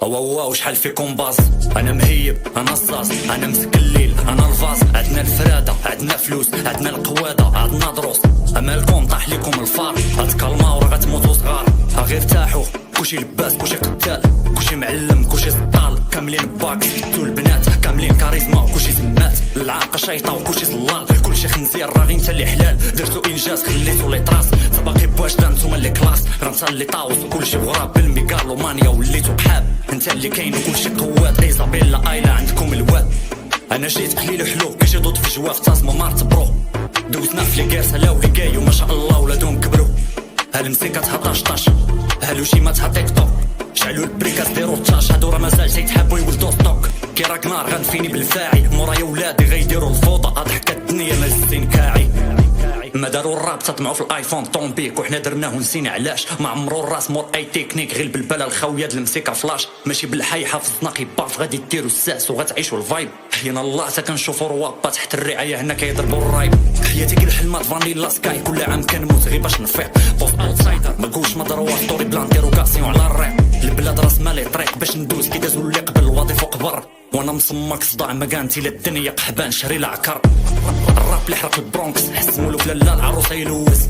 واو شحال فيكم باز. انا مهيب، انا الصاص، انا مسك الليل، انا الفاز. عندنا الفرادة، عندنا فلوس، عندنا القوادة، عندنا دروس. امالكم طاح لكم الفار، غتكلماو راه غتموتو صغار. غير ارتاحوا، كلشي لباس، كلشي قتال، كلشي معلم، كلشي سطال. كاملين باك، سكتو البنات، كاملين كاريزما، كلشي زمات. العاقة شيطة وكلشي صلال، كلشي خنزير راه غير نتا اللي حلال. درتو انجاز خليتو لي طراس، باقي بواش نتوما اللي كلاس. راه نتا اللي طاوس وكلشي غراب بالميكالومانيا وليتو بحاب. انت اللي كاين وكلشي قوات، ايزابيلا ايلا عندكم الواد. انا جيت قليل وحلو كيجي ضد في جواف تاسما مارت برو. دوزنا في لي كير سلاو لي كايو ما شاء الله ولادهم كبروا. هالمسيكة طاش طاش، هالوشي ما تيك توك. شعلوا البريكاس ديرو الطاش، هادو راه مازال تيتحابو يولدو ستوك. كي راك نار غنفيني بالفاعي، مورايا ولادي غيديرو الفوضى. ضحكة الدنيا مال الزين كاعي. ما داروا الراب تطمعوا في الايفون طومبيك، وحنا درناه ونسينا علاش. ما عمرو الراس مور اي تكنيك، غير بالبلا الخاويه د المسيكه فلاش. ماشي بالحي حافظنا قباف، غادي ديروا الساس وغتعيشوا الفايب. حينا الله تا كنشوفوا روابا تحت الرعايه، هنا كيضربوا الرايب. حياتي كي الحلمات فانيلا سكاي، كل عام كنموت غير باش نفيق. بوست اوتسايدر ما قولش ما داروا ستوري بلان ديروغاسيون على الراب. البلاد راس مالي طريق باش ندوز، كي دازوا اللي قبل الوظيفه وقبر. وانا مصمك صداع ما كانتي لا الدنيا قحبان شري العكر. الراب اللي حرق البرونكس، حس مولوك لالا العروسه يلوز.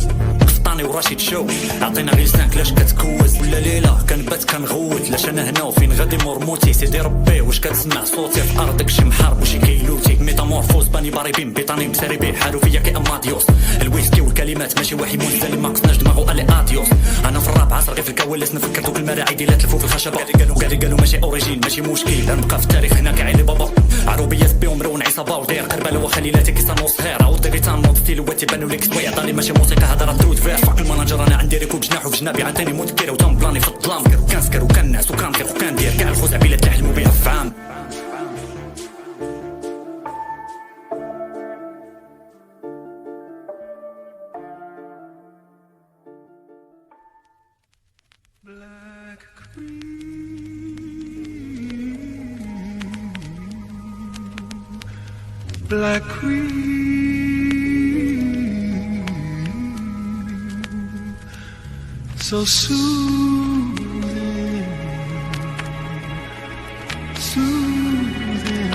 قفطاني وراشد شو عطينا غير لسانك لاش كتكوز. ولا ليله كنبات كنغوت، لاش انا هنا وفين غادي مرموتي. سيدي ربي واش كتسمع صوتي في ارضك شي محارب وشي كيلوتي. ميتامورفوز باني باريبين بيطاني مساري بيه حارو فيا كي اماديوس. الويسكي والكلمات ماشي واحد منزل ما قصناش دماغو الي اديوس. انا في الراب عصر غير في الكواليس، نفكر دوك المراعي ديال تلفو في الخشبه. قالوا ماشي اوريجين ماشي مشكل، نبقى في التاريخ هنا كعلي بابا. عروبيه سبيهم مرون عصابه وداير كربلاء وخليلاتي كيصنوا صهير. عاود غيتان نوض ستيلوات تيبانوا ليك سويع طالي ماشي موسيقى هذا راه درود فير. فاك الماناجر انا عندي ريكوب جناح وبجنابي عندي مذكر وتم بلاني في الظلام. كنسكر وكنعس وكنطير وكندير كاع الخزعبيلات اللي حلموا بها في عام. Black Queen, so soothing, soothing.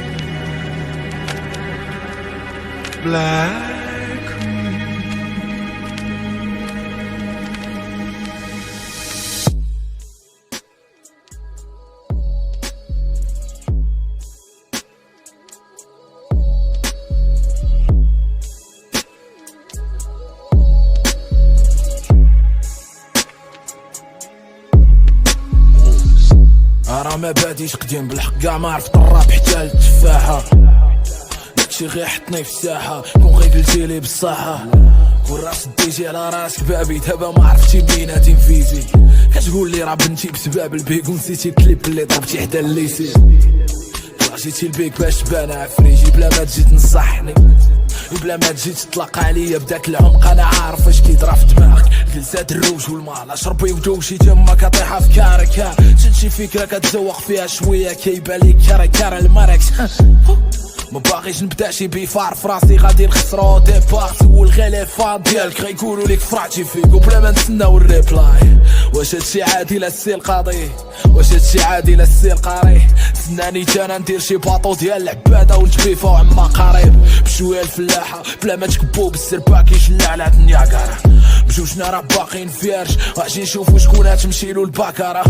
Black Queen. راه ما باديش قديم بالحق، كاع ما عرفت الراب حتى التفاحة. داكشي غير حطني في الساحة، كون غير قلتيلي بالصحة. كون راس ديتي على راسك بابي، دابا ما عرفتي بيناتي نفيتي. كتقول لي راه بنتي بسباب البيك، ونسيتي الكليب اللي ضربتي حدا الليسي. جيتي البيك باش تبان عفريتي، بلا ما تجي تنصحني وبلا ما تجي تطلق عليا بداك العمق. انا عارف اش كيطرا في دماغك، جلسات الروج والمال شربي وجوشي تما كطيحه في كاركا. شد شي فكره كتزوق فيها شويه، كيبان لي كاركا الماركس. ما باغيش نبدا شي بيفار في راسي، غادي نخسرو ديبار. سول غيليفا ديالك غيقولوا لك فراتي فيك وبلا ما نتسناو الريبلاي. واش هادشي عادي لا السي القاضي، واش هادشي عادي لا السي القاري. سناني انا ندير شي باطو ديال العباده ونتبيفاو عما قريب. بشويه الفلاحه بلا ما تكبو بالسربا كيشلع على النياكارا. بجوجنا راه باقيين فيرج، غاجي نشوفو شكون تمشيلو الباكارا.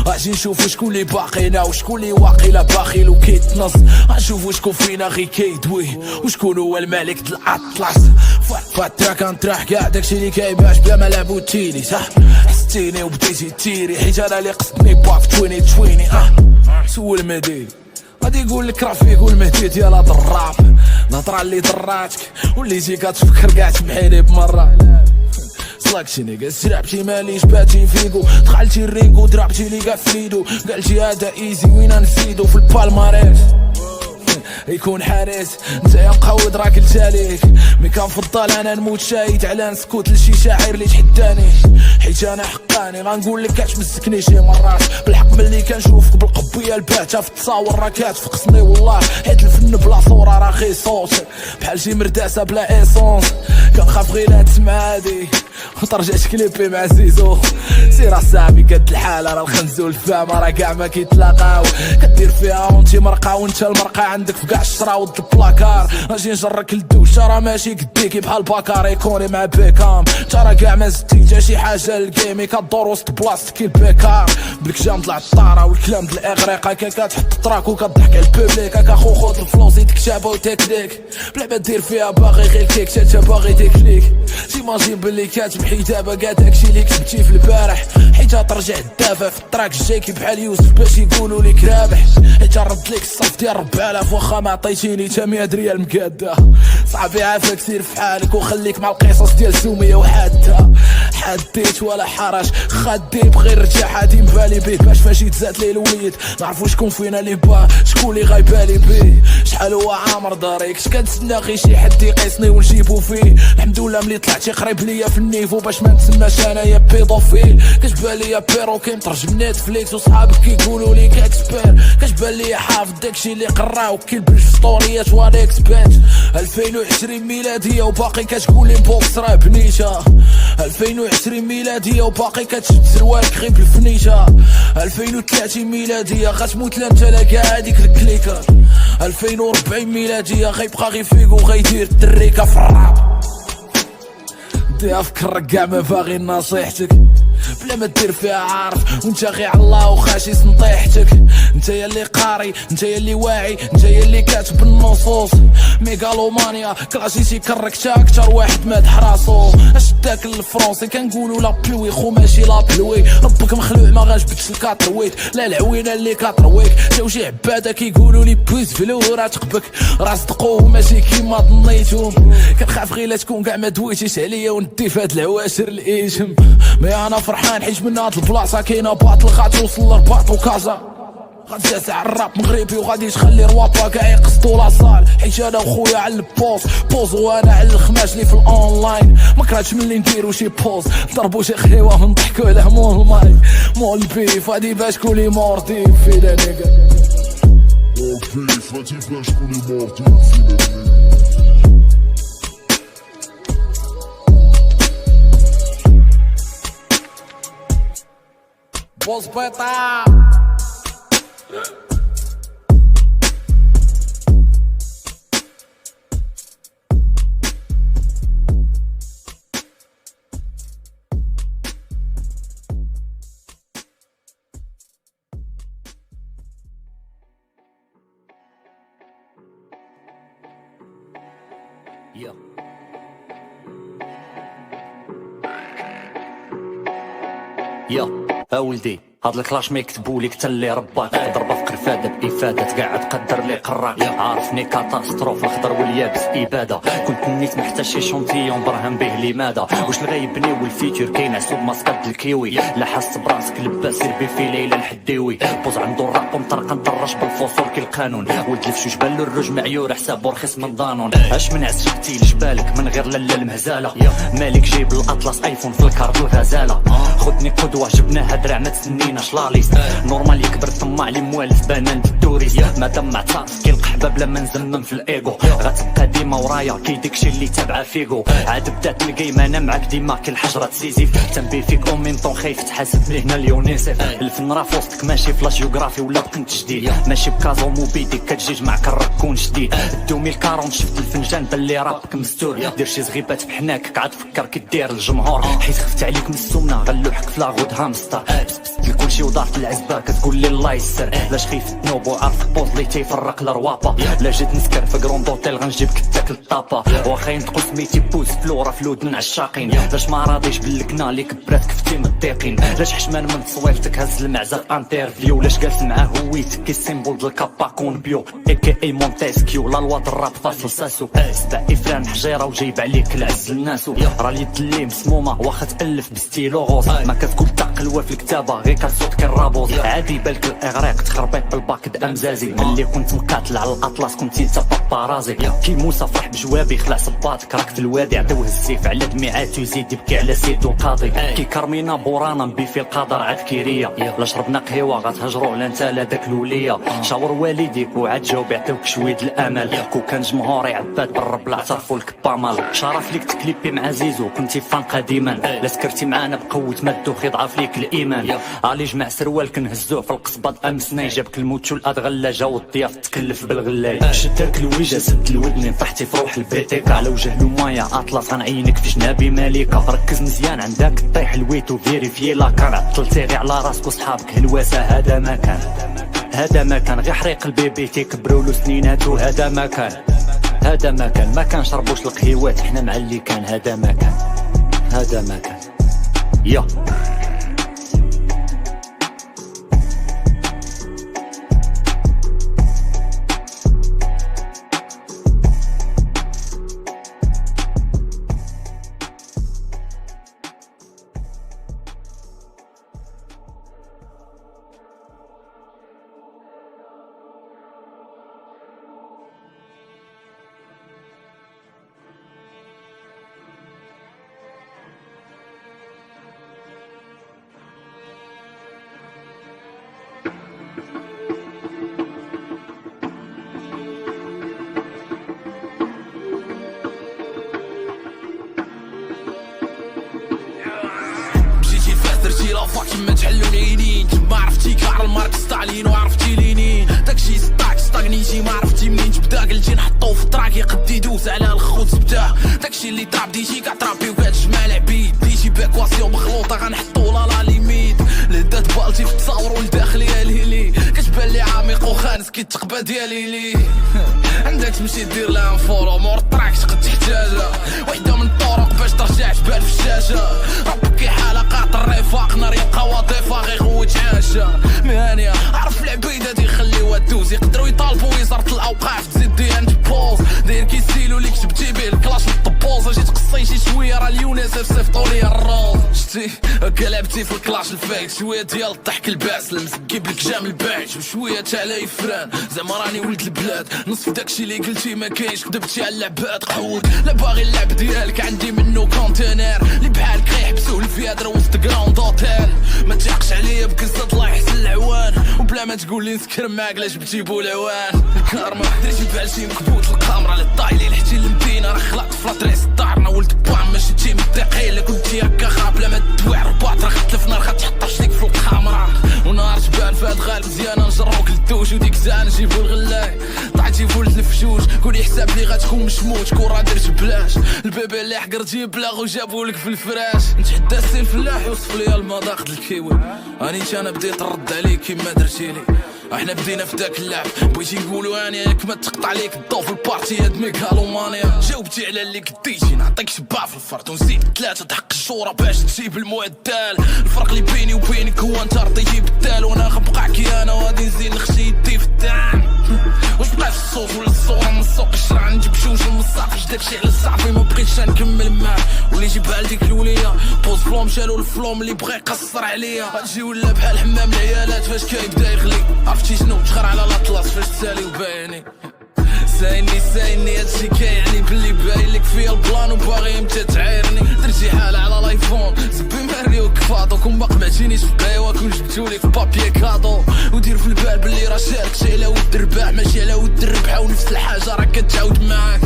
غاجي نشوفو شكون اللي باقينا وشكون اللي واقيلا باخيل وكيتنص. غنشوفو شكون فينا غي كيدوي وشكون هو الملك د الاطلس. فاترا كنطرح كاع داكشي اللي كايباش بلا ما لعبو تيلي صح. حستيني وبديتي تيري حيت انا اللي قصدني با في 2020. سول مهدي غادي يقول لك راه فيك والمهدي ديال هاد الراب. الهضره اللي ضراتك وليتي كتفكر كاع تمحيني بمره. صلاكتي نيكا سرعبتي ماليش باتي فيكو، دخلتي الرينكو ضربتي لي كاع فيدو. قالتي هذا ايزي وين نسيدو في البالماريس. يكون حارس نتايا مقود راه قلت عليك، مي كنفضل انا نموت شاهد على نسكت لشي شاعر اللي تحداني. حيت انا حقاني غنقول لك كتمسكني شي مرات بالحق. ملي كنشوفك بالقبيه الباته في التصاور راه كتفقسني والله. حيت الفن بلا صوره راه غير صوت، بحال شي مرداسه بلا ايسونس. كنخاف غير لا تسمع هادي وترجعت كليبي مع زيزو. سير اصاحبي قد الحالة راه الخنزول الفامة راه كاع ما كيتلاقاو. كدير فيها وانتي مرقة وانت المرقة عندك في كاع الشراود البلاكار. اجي نجرك الدوشة راه ماشي قديكي بحال باكار يكوني مع بيكام. ترى كاع ما زدتي حتى شي حاجة للكيمي كدور وسط بلاصتك البيكار. بالكلام طلع الطارة والكلام د الاغريق هكا كتحط التراك وكضحك على البوبليك هكا خو خود الفلوس يدك شابة وتكنيك بلا ما دير فيها باغي غير كيك تا باغي تكليك. تيماجين بلي كاتب حجابة كاع داكشي لي كتبتي في البارح حيت ترجع الدافع في الطراك الجايكي بحال يوسف باش يقولوا ليك رابح. حيت رد ليك الصف ديال 4000 واخا ما عطيتيني تا 100 ريال مقاده. صعبي عافاك سير في حالك وخليك مع القصص ديال سومية وحاده. حديت ولا حرج خدي بغي رجع حادي مبالي بيه باش فاش يتزاد ليه الوليد نعرفو شكون فينا لي با شكون لي غايبالي بيه. شحال هو عامر داريك كنتسنى غير شي حد يقيسني ونجيبو فيه. الحمد لله ملي طلعتي قريب ليا في النيفو باش ما نتسماش انايا بيدوفيل. كتبان ليا بيروكي مترجم نتفليكس وصحابك كيقولوا ليك اكسبير. كتبان ليا حافظ داكشي اللي قراو كيلبس في ستوريات وانا اكسبيرت. 2020 ميلاديه وباقي كتقول لي بوكس راه بنيته. 2020 ميلاديه وباقي كتشد سروالك غير بالفنيشه. 2030 ميلاديه غتموت لا انت لا كاع هاديك الكليكر. 2040 ميلاديه غيبقى غير فيكو غيدير التريكه في الراب. ديها فكر كاع ما باغي نصيحتك بلا ما دير فيها عارف وانت غير على الله وخاشي سنطيحتك. انت يا اللي قاري انت يا اللي واعي انت يا اللي كاتب النصوص. ميغالومانيا كلاسيسي كركتا اكتر واحد مادح راسو. اش داك الفرونسي كنقولوا لا بلوي خو ماشي لا بلوي. ربك مخلوع ما غنجبدش الكاترويت لا العوينه اللي كاترويك. جاو شي عباده كيقولوا لي بويز فلو راه تقبك راه صدقوه ماشي كيما ظنيتهم. كنخاف غير لا تكون كاع ما دويتيش عليا وندي فهاد العواشر الايجم. مي انا فرحان حيت من هاد البلاصه كاينه باطل غاتوصل لرباط وكازا. غتجلس على الراب مغربي وغادي تخلي روابا كاع يقصدو لاصال. حيت انا وخويا على البوز وانا على الخماش لي في الاونلاين. ما كرهتش ملي نديرو شي بوز نضربو شي خيوه ونضحكو على مول الماي مول البيف هادي باش كولي مورتي فينا نيكا. مول البيف هادي باش كولي مورتي فينا بوز بيطا. Yeah. يا ولدي هاد الكلاش ما يكتبولك تا اللي رباك. ضربه في قرفاده بافاده قاعد تقدر لي قراك. عارفني كاتاستروف الخضر واليابس اباده. كنت نيت محتاج شي شونتيون برهن به لماذا. واش الغيبني والفيتور كاين عسوب ماسكات الكيوي. لا حس براسك لباس سير بفي ليلى الحديوي. بوز عنده الراب ومطرقه ندرج بالفصول كي القانون. ولد الفشوش بان له الرج معيور حسابو رخيص من ضانون. اش من عسرتي لجبالك من غير لالا المهزاله. مالك جايب الاطلس ايفون في الكارد والغزاله. خدني قدوه جبناها درع ما تسنينا شلاليس. نورمال يكبر طماع لي موالف بنان التوريس. مادام معتصاف كي القحبه بلا ما نزمم في الايغو. غتبقى ديما ورايا كي داكشي اللي تابعه فيكو. عاد بدات الجيم انا معاك ديما كي الحجره سيزيف. تنبي فيك او ميم طون خايف تحاسب لي هنا اليونيسيف. الفن راه فوسطك ماشي فلاش جيوغرافي ولا بقنت جديد. ماشي بكازو موبيديك كتجيج مع كركون جديد. 2040 شفت الفنجان باللي رابك مستور. دير شي زغيبات بحناك عاد فكر كي دير الجمهور. حيت خفت عليك من السمنه غنلوحك في لاغود هامستر. كلشي وضعت العزبه كتقول لي الله يسر. لاش خيف تنوب وعارف بوز لي تيفرق الروابا. لا جيت نسكر في كروند اوتيل غنجيبك تاكل الطابا. واخا ينطقو سميتي بوز فلورا فلودن عالشاقين. لاش ما راضيش بالكنا اللي كبرات كفتي مضيقين. لاش حشمان من تصويرتك هز المعزه في انترفيو. لاش جالس معاه هويتك كي السيمبول ديال الكابا كون بيو اكي اي مونتيسكيو. لا الواد الراب فاصل ساسو. سبع افران حجيره وجايب عليك العز الناسو. راه اليد اللي مسمومه واخا تالف بستيلو غوص. ما كتقول قلوة في الكتابة غير كالصوت كالرابوط عادي بالك الاغريق تخربيق بالباك امزازي ملي كنت مقاتل على الاطلس كنت انت بابارازي كي موسى فرح بجوابي خلع صباطك راك في الوادي عدوه السيف على دميعات ويزيد يبكي على سيدو القاضي كي كارمينا بورانا بيفي القدر عاد كيريا لا شربنا قهوه غتهجروا ولا انت لا داك الوليه شاور والديك وعاد جاوب يعطيوك شويه الامل كو كان جمهوري عباد بالرب لا اعترفوا لك بامال شرف ليك تكليبي مع زيزو كنتي فان قديما لا سكرتي معانا بقوه مدوخي ضعف ليك الايمان علي جمع سروال كنهزوه في القصبه امسناي جابك الموت والادغله جاو الضياف تكلف بالغلاي شدك الوجه سد الودن طحتي في روح الفيتيكا على وجه المايا اطلس غنعينك في جنابي مالكه ركز مزيان عندك طيح الويتو فيريفي لا كان عطلتي غير على راسك وصحابك هلواسه هذا ما كان هذا ما كان غير حريق البيبي تيكبروا له سنيناتو هذا ما كان هذا ما كان ما كان شربوش القهيوات احنا مع اللي كان هذا ما كان هذا ما كان يا ما تحلو العينين ما عرفتي كارل ماركس ستالين وعرفتي لينين داكشي ستاك ستاغنيتي ما عرفتي منين تبدا قلتي نحطو في الطراك يقد يدوز على الخوت بدا داكشي اللي طاب ديجي كطرابي وكتجمع العبيد ديجي باكواسيون مخلوطه غنحطو لا ليميت لدات بالتي في التصاور والداخليه الهيلي كتبان لي عميق وخانس كي التقبه ديالي لي عندك تمشي دير لها فولو مور الطراك تقد تحتاجها وحده من الطرق باش ترجع تبان في الشاشه ربك حلقات الرفاق نار يبقى وظيفه غير غوت عاشه مهانيه عرف العبيده دي خليوها دوز يقدروا يطالبوا وزاره الاوقاف تزيد دي انت بوز داير كيسيلو ليك جبتي به الكلاش بالطبوز اجي تقصي شي شويه راه اليونس صيفطوا لي الروز شتي قلبتي في الكلاش الفايت شويه ديال الضحك الباس المسكيب لك جام الباعج وشويه تاع الفران زعما راني ولد البلاد نصف داكشي اللي قلتي ما كاينش كذبتي على اللعبات قحود لا باغي اللعب ديالك عندي منو كونتينر اللي بحالك غيحبسوه الفيادر وسط كراوند اوتيل ما تحقش عليا بكزات الله يحسن العوان وبلا ما تقول لي نسكر معاك لا جبتي بولعوان الكارما درتي بحال شي مكبوت القامره للطايلي لحتي المدينه راه خلقت في لاطريس دارنا ولد بام ماشي تي مدقي الا كنتي هكا خاب لا ما تدوي الرباط راه غتلف نار غتحط رجليك في القامره ونهار تبان فهاد غالب مزيانه نجروك للدوش وديك الساعه نجيبو الغلاي طلعتي فولت الفشوش قولي حساب لي غتكون مشموت كورا درت بلاش البيبي اللي حقرتي بلاغ وجابولك في الفراش نتحدى السي الفلاح يوصف لي المذاق الكيوي اني انا بديت نرد عليك كيما درتي لي احنا بدينا في داك اللعب بغيتي نقولوا اني ياك ما تقطع عليك الضو في البارتي هاد ميغالومانيا جاوبتي على اللي كديتي نعطيك شباب في الفرد ونزيد 3 تحق الشوره باش تجيب المعدل الفرق اللي بيني وبينك هو انت رضيتي بالدال وانا غنبقى كي انا وغادي نزيد نخشي يدي في الدعم واش بقى في الصوت ولا الصوره من السوق الشرع نجيب شوش من الصافي داكشي على الصافي ما بغيتش نكمل معاه واللي جيب بحال ديك الوليه بوز فلوم شالو الفلوم اللي بغى يقصر عليا غتجي ولا بحال حمام العيالات فاش كيبدا يغلي عرفتي شنو تخر على الاطلس فاش تسالي وبايني سايني هادشي كيعني بلي باين لك فيا البلان وباغي امتى تعايرني درتي حالة على الايفون زبي ماريو كفاضو كون ما قمعتينيش في قهوة كون جبتولي في بابي كادو ودير في البال بلي راه شاركتي على ود الرباح ماشي على ود الربحة ونفس الحاجة راه كتعاود معاك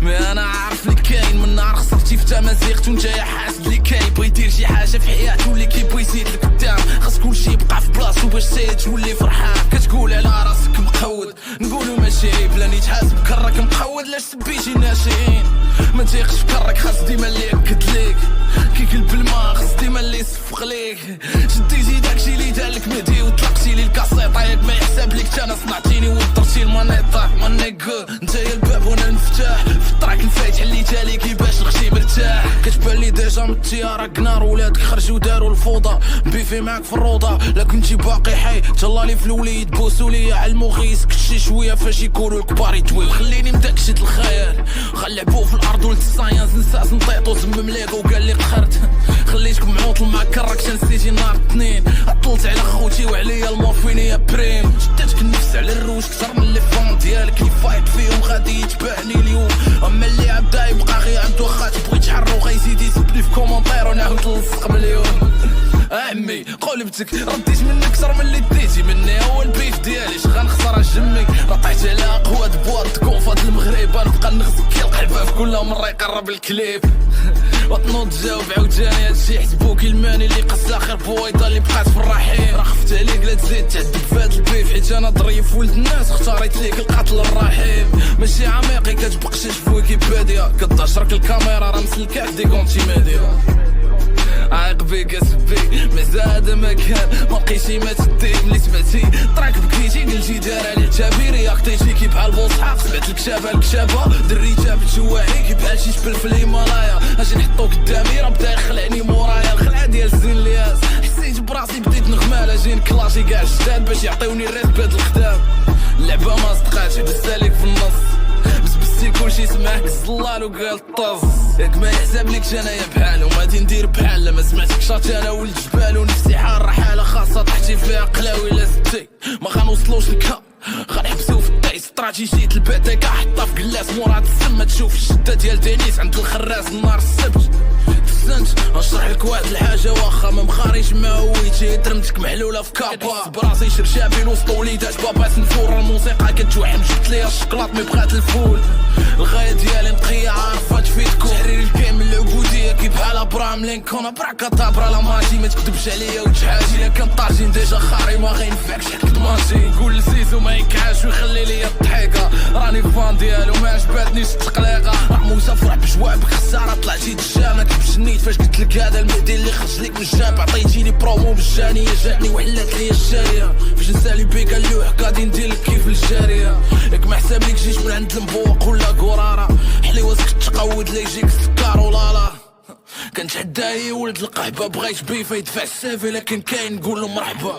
مي انا عارف لي كاين من نهار خسرتي في تمازيغت ونت يا حاسب لي كاين بغي يدير شي حاجة في حياته اللي كيبغي يزيد لقدام خاص كلشي يبقى في بلاصتو باش تولي فرحان كتقول على راسك مقود نقولو ماشي بلا نيتحاسب كرك مقود لاش سبيتي ناشئين ما تيقش في كرك خاص ديما اللي يأكد ليك كي كلب الماء خاص ديما اللي يصفق ليك شديتي داكشي اللي دالك مهدي وطلقتي لي الكاسيطه ياك ما يحسب ليك انا صنعتيني ودرتي المانيطه مانيكو نتا يا الباب وانا المفتاح في الطراك الفايت حليتها لي كيفاش نخشي مرتاح كتبان لي ديجا من التيارة كنار ولادك خرجوا داروا الفوضى بيفي معاك في الروضة لا كنتي باقي حي تهلا لي في الوليد بوسوا لي علمو غيسك شي شويه فاش يكونوا الكبار يتويو خليني مداكشي الخيال خلعبو في الارض ولد الساينس نساس نطيطو زمم ليك وقال لي قخرت خليتك معوطل مع كراك نسيتي نهار الاثنين عطلت على خوتي وعليا المورفين يا بريم شداتك النفس على الروج كتر من لي فون ديالك اللي فايت فيهم غادي يتباعني اليوم اما اللي عبدا يبقى غير عنده خات بغيت تحرو غيزيد يسبلي في كومونتير ونعاود نلصق مليون عمي قلبتك رديت منك اكثر من اللي ديتي مني هو البيف ديالي غنخسر جمي رطيت على قواد بواد كونفات المغرب نبقى نغزك كي القحبه في كل مره يقرب الكليب وطنوض جاوب عاوتاني هادشي حسبوك الماني اللي قص اخر بويضه اللي بقات في الرحيم راه خفت عليك لا تزيد تعذب في هاد البيف حيت انا ظريف ولد الناس اختاريت ليك القتل الرحيم ماشي عميقي كتبقشش في ويكيبيديا كتشرك الكاميرا راه مسلكاك دي كونتي ميديا عاق بيك اسبي مزاد مكان ملقيتي ما تدي ملي سمعتي طراك بكيتي قلتي دايره العتابي رياكتيتي كي بحال بوصحاق سمعت الكشافه دريتها بتشواعي كي بحال شي جبل في الهيمالايا اجي نحطو قدامي راه بدا يخلعني مورايا الخلعه ديال الزين الياس حسيت براسي بديت نغمال اجي نكلاشي كاع الجداد باش يعطيوني الريسك هاد الخدام اللعبه ما صدقاتش دزت عليك في النص بسبستي كلشي سمعك الزلال وقال طز ياك ما يحسب لكش انايا بحالهم غادي ندير بحال لما سمعتك شات انا ولد جبال ونفسي حاره حاله خاصه طحتي فيها قلاوي لا ستي ما غنوصلوش لكها غنحبسو في الطي استراتيجية الباتيكا حطها في قلاس مورا تسمى تشوف الشده ديال دينيس عند الخراس نهار السبت تسنت نشرح لك واحد الحاجه واخا ما مخاريش ما هويتي درمتك محلوله في كابا براسي شرشابين وسط وليدات بابا سنفور الموسيقى كتوحم جبت ليا الشكلاط مي بغات الفول الغايه ديالي نقيه عارفه تفيدكم تحرير الكيم العبوديه كي بحال ابراهام لينكون براكاتابرا لا ماشي ما تكذبش عليا وتحاجي الا كان طاجين ديجا خاري ما غينفعكش حكت ماشي قول لزيزو ما يكعاش ويخلي ليا الضحيكه راني فان ديالو ما عجباتنيش التقليقه راه موسى فرح بجوابك خساره طلعتي دجامك بجنيت فاش قلت لك هذا المهدي اللي خرج لك من الجاب عطيتيني برومو بالجانيه جاتني وحلات ليا الجاريه فاش نسالي بيك اللوح غادي ندير لك كيف الجاريه ياك ما حساب لك جيت من عند المبوق ولا قراره حليواتك تقود لي يجيك السكر ولا لا كنتحدى ولد القحبه بغيت بيفا يدفع السافي لكن كاين نقول له مرحبا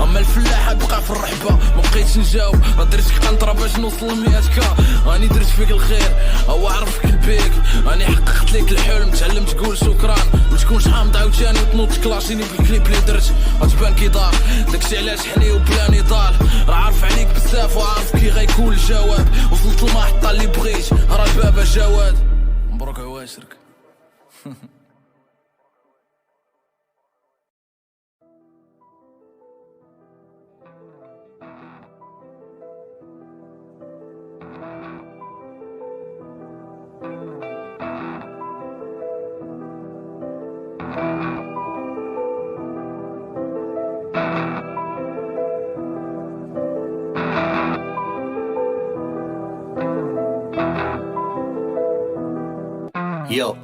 اما الفلاحه بقى في الرحبه ما بقيتش نجاوب ما درتش قنطره باش نوصل ل100 راني درت فيك الخير او عرفك البيك راني حققت لك الحلم تعلمت تقول شكرا ما تكونش حامض عاوتاني وتنوض تكلاشيني بالكليب اللي درت غتبان كي دار داكشي علاش حني وبلا نضال راه عارف عليك بزاف وعارف كي غيكون الجواب وصلت للمحطه اللي بغيت راه البابا جواد مبروك عواشرك يو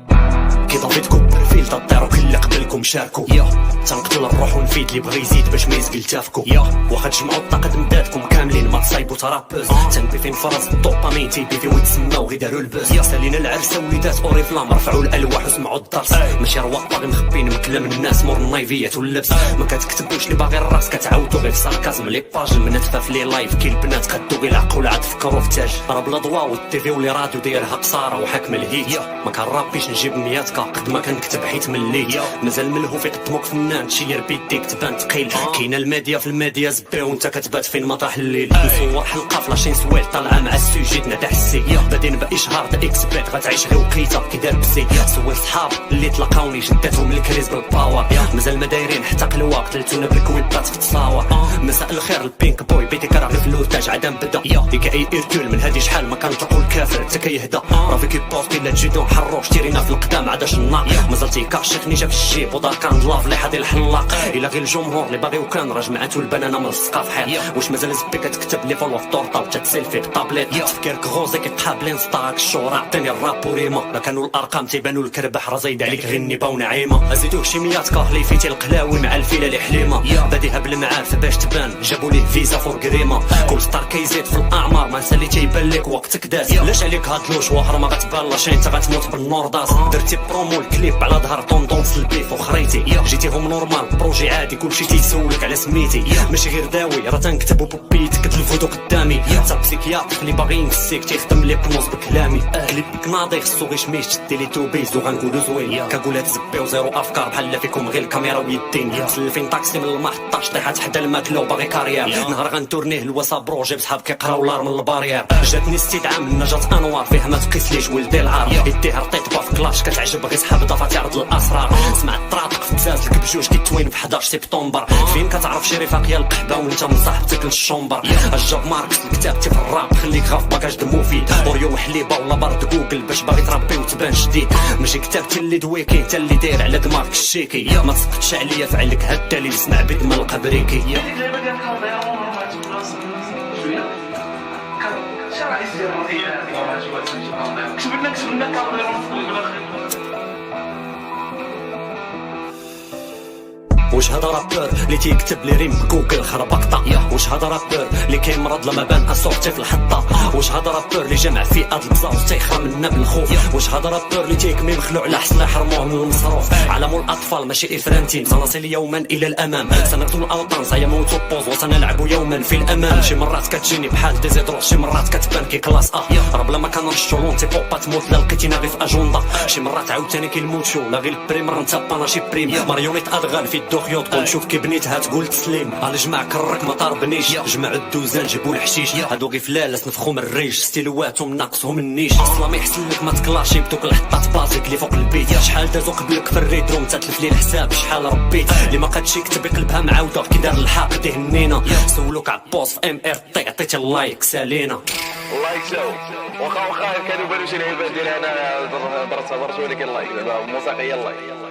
كي ضفيتكم بالفيل تطيروا كل اللي قبلكم شاركوا يو تنقتل الروح ونفيد اللي بغى يزيد باش ما يزقل تافكو يو واخا تجمعوا الطاقه مدادكم كاملين ما تصايبوا ترابوز تنبي فين فرز الدوبامين تيبي في ويتسماو غير داروا الباس سالينا العرسه وليدات اوريفلام رفعوا الالواح وسمعوا الدرس ماشي رواق باغي مخبين من كلام الناس مور النايفيات واللبس ما كتكتبوش اللي باغي الراس كتعاودوا غير في ساركازم لي باج المنتفه في لي لايف كي البنات خدوا غير العقل عاد فكروا في تاج راه بلا ضوا والتيفي واللي راديو دايرها قصاره وحاكم الهيت ما كنرابيش نجيب 100 قد ما كنكتب حيت مليت مازال ملهو يقدموك فنان تشير بيديك تبان ثقيل كاينه الميديا في الميديا زبيه وانت كتبات فين ما طاح الليل نصور حلقه فلاشين سويل طالعه مع السوجي تنادى حسي بادين باشهار دا اكسبريت غتعيش غير وقيته كي دار بسي سويت صحاب اللي تلاقاوني شداتهم الكريز بالباور مازال ما دايرين حتى قلوه قتلتونا بالكويبات في التصاور مساء الخير البينك بوي بيتك راه في اللوتاج عدم بدا ديك اي اركول من هادي شحال ما كنطلقوا الكافر حتى كيهدى راه فيكي بوستي لا تجيدو نحروش تيرينا في القدام عاداش النار مازال تيكاشخني جا في الجيب ودار كان لاف لي حادي الحلاق الا غير الجمهور اللي باغي وكان راه جمعاتو البنانه ملصقه في حيط واش مازال زبي كتكتب لي فولو في طورطه وتتسيلفي بطابليت تفكيرك غوزي كتحاب لينستاك الشهره عطيني الراب وريما لا كانوا الارقام تيبانوا الكرباح راه زايد عليك غير النبا ونعيمه ازيدوه شي 100 اللي فيتي القلاوي مع الفيله اللي حليمه باديها بالمعارف باش تبان جابوا ليه فيزا فور كريمه كل اختار كيزيد في الاعمار ما نسى اللي تيبان لك وقتك داز لاش عليك هاد الوشواهر ما غتبان لا شي انت غتموت بالنور داز درتي برومو الكليب على ظهر طونطونس البيف وخريتي جيتيهم نورمال بروجي عادي كلشي تيسولك على سميتي ماشي غير داوي راه تنكتب وبوبيت كتلفوتو قدامي حتى بسيكياتر اللي باغي ينفسيك تيخدم لي بنوز بكلامي كليبك ناضي خصو غير شميش تدي لي توبيز وغنقولو زوين كنقولها تزبي وزيرو افكار بحال فيكم غير الكاميرا ويدين مسلفين طاكسي من المحطه طيحات حدا الماكله وباغي كارير نهار غنتورنيه الوسا بروجي بصحاب كيقراو لار من البارير جاتني استدعاء من نجاة انوار فيها ما تقيسليش ولدي العار يديها رطيطبه في كلاش كتعجب غير صحاب ضفاتي عرض الاسرار سمعت طراطق في تزازلك بجوج كيتوين في 11 سبتمبر فين كتعرف شي رفاقيا القحبه وانت من صاحبتك للشومبر الجاب ماركس الكتاب في الراب خليك غاف باكاج د مفيد اوريو وحليبه ولا برد جوجل باش باغي تربي وتبان جديد ماشي كتابتي اللي دويكي انت اللي داير على دماغك الشيكي ما تسقطش عليا فعلك هاد الدليل سمع بيد من القبريكي واش هذا رابور اللي تيكتب لي ريم بجوجل خربقطه واش هذا رابور اللي كيمرض لما بان اسورتي في الحطه واش هذا رابور اللي جمع فئات البزاوز تيخرى منا بالخوف واش هذا رابور اللي تيكمي مخلوع على حصل يحرموه من المصروف عالم الاطفال ماشي افرانتين سنصل يوما الى الامام سنغزو الاوطان سيموت بوز وسنلعب يوما في الامام شي مرات كتجيني بحال ديزيدروس شي مرات كتبان كي كلاس راه بلا ما كنرشو لونتي بوبا تموت لا لقيتينا غير في اجوندا شي مرات عاوتاني كيموتشو لا غير البريمر نتابانا شي بريم ماريونيت ادغال في الدوخيو تقول شوف كي بنيتها تقول تسليم الجماع كرك ما طاربنيش جمعوا الدوزان جيبوا الحشيش هادو غير فلالس نفخهم الريش ستيلواتهم ناقصهم النيش اصلا ما يحسن لك ما تكلاشي بدوك الحطات بازيك اللي فوق البيت شحال دازو قبلك في الريدروم تتلف لي الحساب شحال ربيت اللي ما قادش يكتب يقلبها معاوده كي دار الحاق يهنينا سولوك عبوس في ام ار تي عطيتي اللايك سالينا اللايك شو واخا كانوا بانوا شي لعيبات ديال انا درت ولكن اللايك دابا موسيقيه اللايك